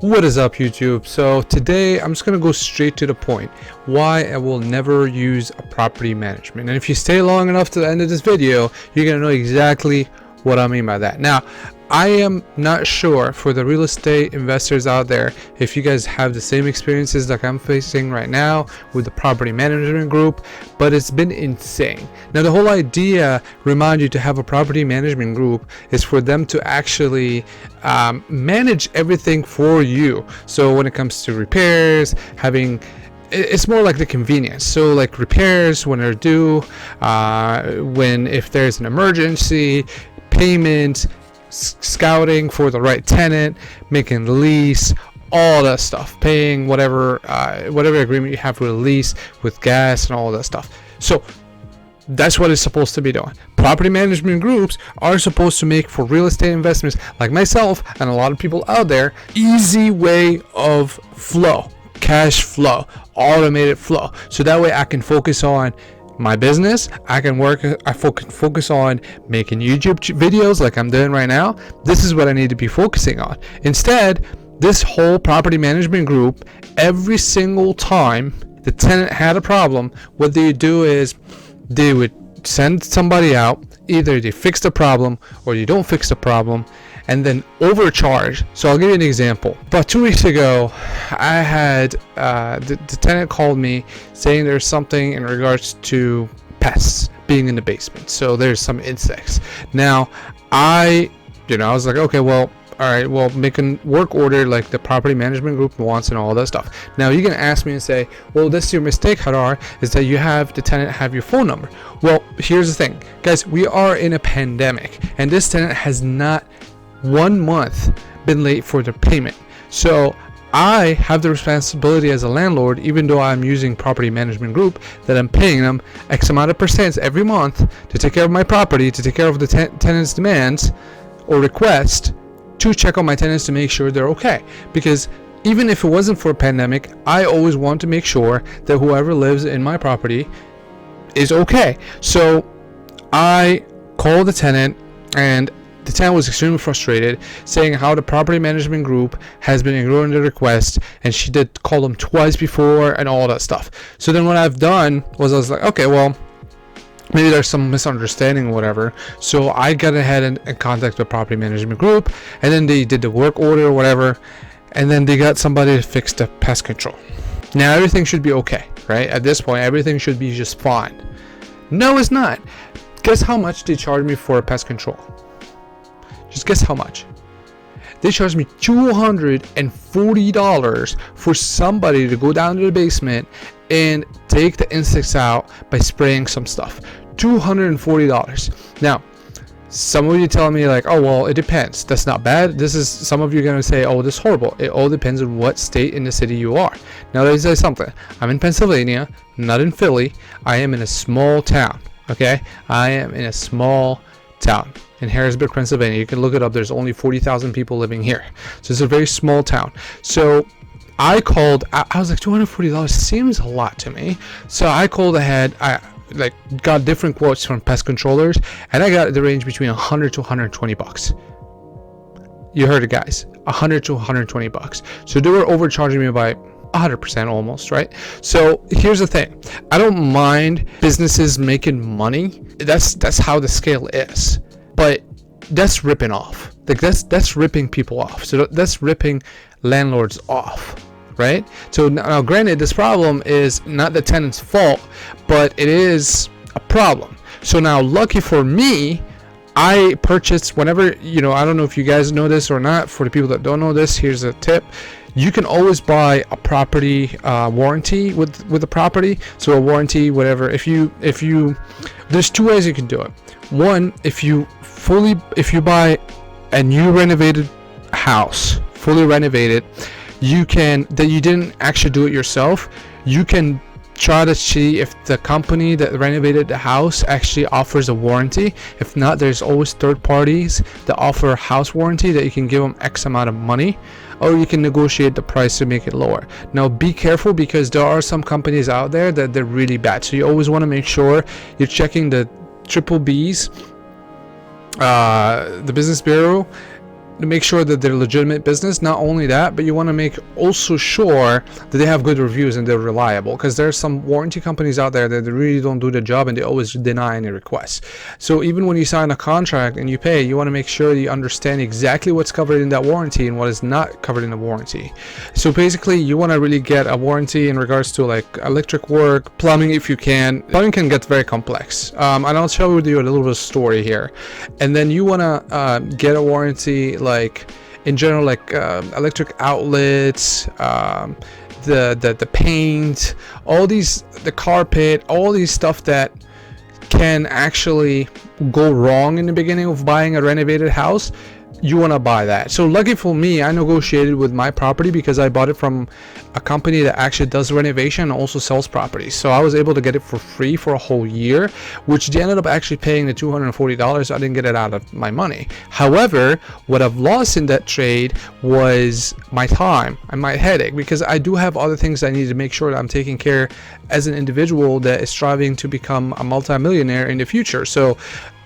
What is up, YouTube? So today I'm just gonna go straight to the point, why I will never use a property management. And if you stay long enough to the end of this video, you're gonna know exactly what I mean by that. Now, I am not sure for the real estate investors out there if you guys have the same experiences like I'm facing right now with the property management group, but it's been insane. Now, the whole idea, remind you, to have a property management group is for them to actually manage everything for you. So when it comes to repairs, it's more like the convenience. So like repairs when they're due, if there's an emergency, payment, scouting for the right tenant, making the lease, all that stuff, paying whatever agreement you have with a lease, with gas and all that stuff. So that's what it's supposed to be doing. Property management groups are supposed to make, for real estate investments like myself and a lot of people out there, easy way of flow, cash flow, automated flow. So that way I can focus on my business. I can focus on making YouTube videos like I'm doing right now. This is what I need to be focusing on. Instead, this whole property management group, every single time the tenant had a problem, what they do is they would send somebody out. Either they fix the problem or you don't fix the problem, and then overcharge. So I'll give you an example. About 2 weeks ago, I had the tenant called me saying there's something in regards to pests being in the basement. So there's some insects. Now I was like, okay, well, all right, well, make a work order like the property management group wants and all that stuff. Now you're gonna ask me and say, well, this is your mistake, Hadar, is that you have the tenant have your phone number. Well, here's the thing, guys, we are in a pandemic and this tenant has not 1 month been late for their payment. So I have the responsibility as a landlord, even though I'm using property management group, that I'm paying them X amount of percent every month to take care of my property, to take care of the tenant's demands or request, to check on my tenants to make sure they're okay. Because even if it wasn't for a pandemic, I always want to make sure that whoever lives in my property is okay. So I called the tenant, and the tenant was extremely frustrated, saying how the property management group has been ignoring the request, and she did call them twice before and all that stuff. So then what I've done was I was like, okay, well, maybe there's some misunderstanding or whatever. So I got ahead and contacted the property management group, and then they did the work order or whatever, and then they got somebody to fix the pest control. Now everything should be okay, right? At this point, everything should be just fine. No, it's not. Guess how much they charged me for pest control? Just guess how much. They charged me $240 for somebody to go down to the basement and take the insects out by spraying some stuff. $240. Now, some of you telling me like, oh, well, it depends. That's not bad. Some of you are going to say, oh, this is horrible. It all depends on what state in the city you are. Now, let me say something. I'm in Pennsylvania, not in Philly. I am in a small town. Okay? I am in a small town in Harrisburg, Pennsylvania. You can look it up. There's only 40,000 people living here. So it's a very small town. So I called, I was like, $240 seems a lot to me. So I called ahead. I got different quotes from pest controllers, and I got the range between 100 to 120 bucks. You heard it, guys, 100 to 120 bucks. So they were overcharging me by 100% almost, right? So here's the thing. I don't mind businesses making money. That's how the scale is. But that's ripping off. Like that's ripping people off. So that's ripping landlords off, right? So now granted, this problem is not the tenant's fault, but it is a problem. So now, lucky for me, I purchased, whenever, I don't know if you guys know this or not. For the people that don't know this, here's a tip. You can always buy a property warranty with the property. So a warranty, whatever. If you there's two ways you can do it. One, if you buy a new renovated house, fully renovated, you didn't actually do it yourself, you can try to see if the company that renovated the house actually offers a warranty. If not, there's always third parties that offer a house warranty that you can give them X amount of money, or you can negotiate the price to make it lower. Now be careful, because there are some companies out there that they're really bad. So you always want to make sure you're checking the triple B's, the Business Bureau, to make sure that they're legitimate business. Not only that, but you want to make also sure that they have good reviews and they're reliable, because there's some warranty companies out there that they really don't do the job and they always deny any requests. So even when you sign a contract and you pay, you want to make sure you understand exactly what's covered in that warranty and what is not covered in the warranty. So basically you want to really get a warranty in regards to like electric work, plumbing if you can. Plumbing can get very complex, and I'll share with you a little bit of story here. And then you want to get a warranty like in general, like electric outlets, the paint, all these, the carpet, all these stuff that can actually go wrong in the beginning of buying a renovated house. You want to buy that. So lucky for me, I negotiated with my property because I bought it from a company that actually does renovation and also sells properties. So I was able to get it for free for a whole year, which they ended up actually paying the $240. I didn't get it out of my money. However, what I've lost in that trade was my time and my headache, because I do have other things I need to make sure that I'm taking care as an individual that is striving to become a multimillionaire in the future. So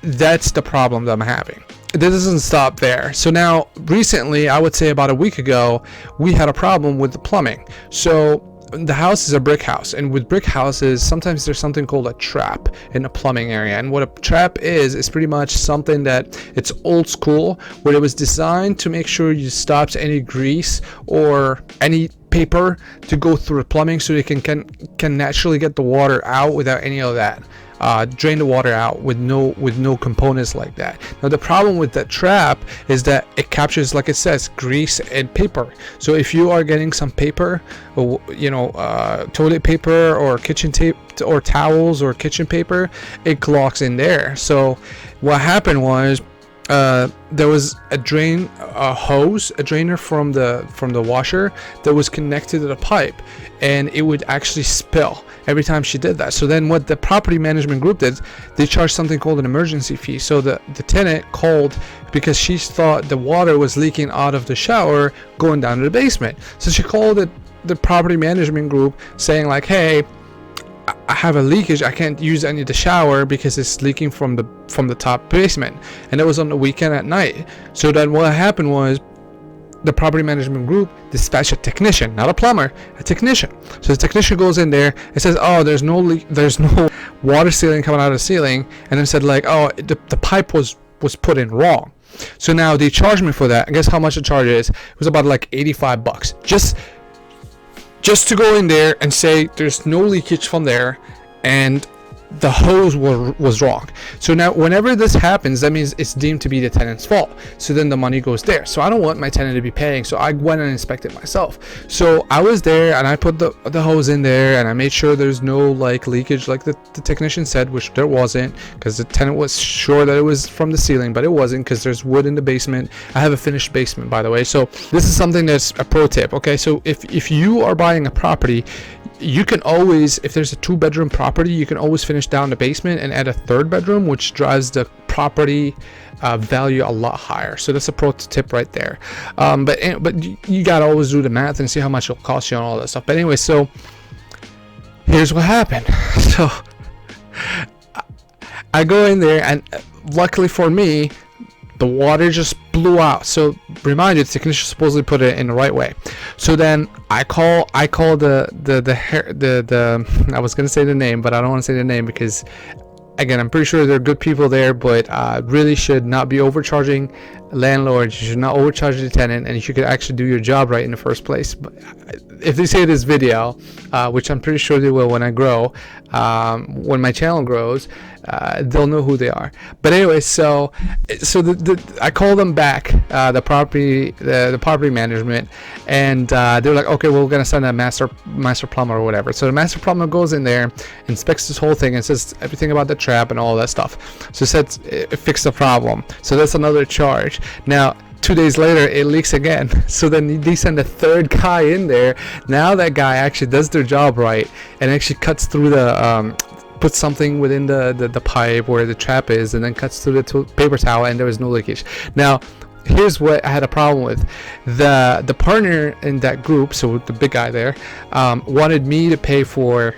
that's the problem that I'm having. It doesn't stop there. So now recently, I would say about a week ago, we had a problem with the plumbing. So the house is a brick house, and with brick houses sometimes there's something called a trap in the plumbing area. And what a trap is pretty much something that it's old school, where it was designed to make sure you stops any grease or any paper to go through the plumbing, so you can naturally get the water out without any of that. Drain the water out with no components like that. Now the problem with that trap is that it captures, like it says, grease and paper. So if you are getting some paper, or toilet paper or kitchen tape or towels or kitchen paper, it clogs in there. So what happened was, there was a drainer from the washer that was connected to the pipe, and it would actually spill every time she did that. So then what the property management group did, they charged something called an emergency fee. So the tenant called because she thought the water was leaking out of the shower going down to the basement. So she called the property management group saying like, hey, I have a leakage, I can't use any of the shower because it's leaking from the top basement. And it was on the weekend at night. So then what happened was, the property management group dispatched a technician, not a plumber, a technician. So the technician goes in there and says, oh, there's no leak, there's no water ceiling coming out of the ceiling, and then said like, oh, the pipe was put in wrong. So now they charged me for that. And guess how much the charge is? It was about like $85 just to go in there and say there's no leakage from there and the hose was wrong. So now whenever this happens, that means it's deemed to be the tenant's fault. So then the money goes there. So I don't want my tenant to be paying. So I went and inspected myself. So I was there and I put the hose in there and I made sure there's no like leakage like the technician said, which there wasn't, because the tenant was sure that it was from the ceiling, but it wasn't, because there's wood in the basement. I have a finished basement, by the way. So this is something that's a pro tip. Okay, so if you are buying a property, you can always, if there's a 2-bedroom property, you can always finish down the basement and add a 3rd bedroom, which drives the property value a lot higher. So that's a pro tip right there. But you gotta always do the math and see how much it'll cost you and all that stuff. But anyway, so here's what happened. So I go in there, and luckily for me, the water just blew out. So remind you, the technician supposedly put it in the right way. So then I call the I was gonna say the name, but I don't want to say the name because, again, I'm pretty sure there are good people there, but really should not be overcharging landlords. You should not overcharge the tenant, and you could actually do your job right in the first place. But if they say this video, which I'm pretty sure they will when I grow, when my channel grows, they'll know who they are. But anyway, so I call them back, the property management, and they're like, okay, well, we're gonna send a master plumber or whatever. So the master plumber goes in there, inspects this whole thing, and says everything about the trap and all that stuff. So it says it fixed the problem. So that's another charge. Now 2 days later it leaks again. So then they send a 3rd guy in there. Now that guy actually does their job right and actually cuts through the puts something within the pipe where the trap is, and then cuts through the paper towel, and there was no leakage. Now here's what I had a problem with. The partner in that group, so the big guy there, wanted me to pay for,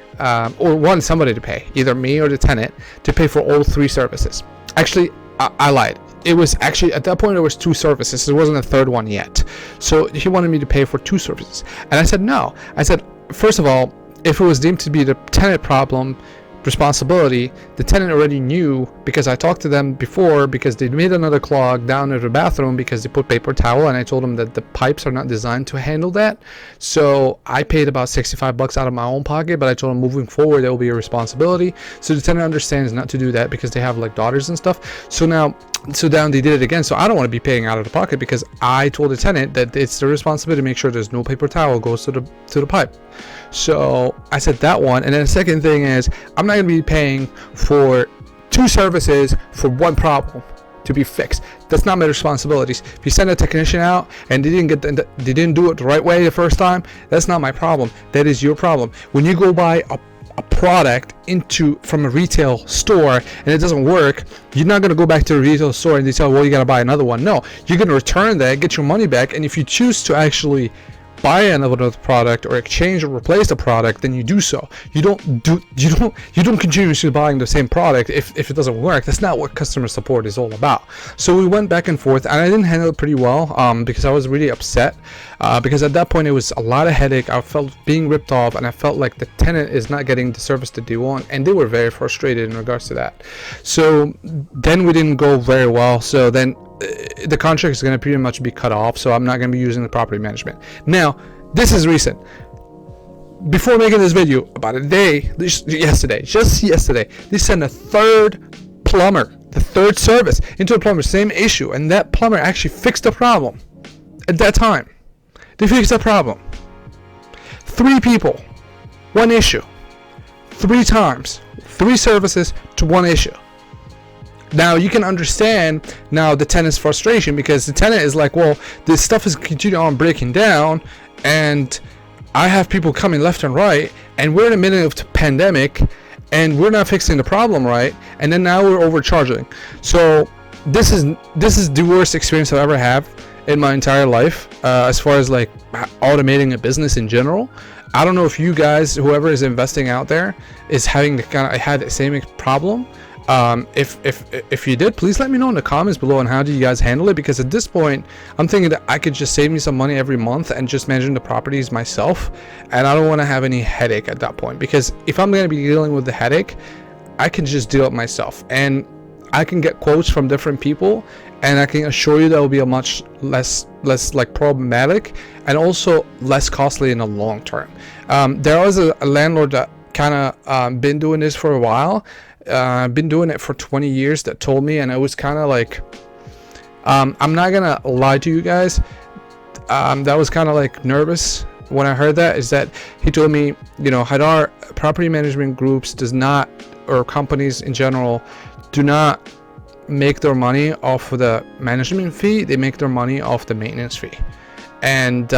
or wanted somebody to pay, either me or the tenant, to pay for all 3 services. Actually, I lied. it was actually, at that point, there was 2 services. There wasn't a third one yet. So he wanted me to pay for 2 services. And I said, no. I said, first of all, if it was deemed to be the tenant problem responsibility, the tenant already knew, because I talked to them before, because they made another clog down at the bathroom because they put paper towel, and I told them that the pipes are not designed to handle that. So I paid about $65 out of my own pocket, but I told them moving forward, that will be a responsibility. So the tenant understands not to do that because they have like daughters and stuff. So now they did it again. So I don't want to be paying out of the pocket, because I told the tenant that it's their responsibility to make sure there's no paper towel goes to the pipe. So I said that one. And then the second thing is, I'm not going to be paying for 2 services for 1 problem to be fixed. That's not my responsibilities. If you send a technician out and they didn't do it the right way the first time, that's not my problem. That is your problem. When you go buy a product from a retail store and it doesn't work, you're not going to go back to the retail store and they tell, well, you got to buy another one. No, you're going to return that, get your money back, and if you choose to actually buy another product or exchange or replace the product, then you do so. You don't continuously buying the same product if it doesn't work. That's not what customer support is all about. So we went back and forth, and I didn't handle it pretty well, because I was really upset, because at that point it was a lot of headache. I felt being ripped off, and I felt like the tenant is not getting the service that they want, and they were very frustrated in regards to that. So then we didn't go very well. So then the contract is going to pretty much be cut off, so I'm not going to be using the property management. Now, this is recent. Before making this video, about a day, just yesterday, they sent a third plumber, the third service into the plumber, same issue, and that plumber actually fixed the problem. At that time, they fixed the problem. 3 people, 1 issue, 3 times, 3 services to 1 issue. Now you can understand now the tenant's frustration, because the tenant is like, well, this stuff is continuing on breaking down, and I have people coming left and right, and we're in the middle of the pandemic, and we're not fixing the problem right, and then now we're overcharging. So this is the worst experience I've ever had in my entire life, as far as like automating a business in general. I don't know if you guys, whoever is investing out there, is having had the same problem. If you did, please let me know in the comments below on how do you guys handle it, because at this point I'm thinking that I could just save me some money every month and just managing the properties myself, and I don't want to have any headache at that point, because if I'm going to be dealing with the headache, I can just deal it myself, and I can get quotes from different people, and I can assure you that will be a much less like problematic, and also less costly in the long term. There was a landlord that kind of been doing this for a while. I've been doing it for 20 years that told me, and it was kind of like, I'm not gonna lie to you guys, that was kind of like nervous when I heard that, is that he told me, you know, Hadar, property management groups does not, or companies in general, do not make their money off of the management fee. They make their money off the maintenance fee. And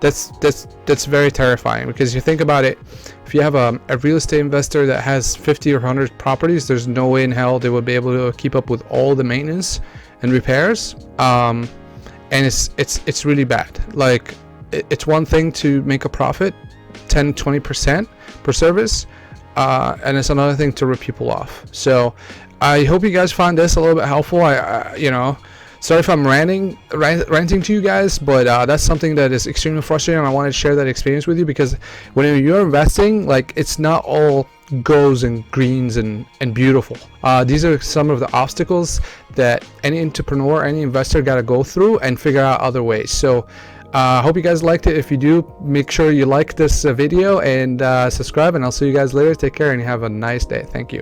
that's very terrifying, because you think about it, if you have a real estate investor that has 50 or 100 properties, there's no way in hell they would be able to keep up with all the maintenance and repairs, and it's really bad. Like, it's one thing to make a profit 10-20% per service, and it's another thing to rip people off. So I hope you guys find this a little bit helpful. You know, sorry if I'm ranting to you guys, but that's something that is extremely frustrating, and I wanted to share that experience with you, because when you're investing, like, it's not all goes and greens and beautiful. These are some of the obstacles that any entrepreneur, any investor got to go through and figure out other ways. So I hope you guys liked it. If you do, make sure you like this video and subscribe, and I'll see you guys later. Take care, and you have a nice day. Thank you.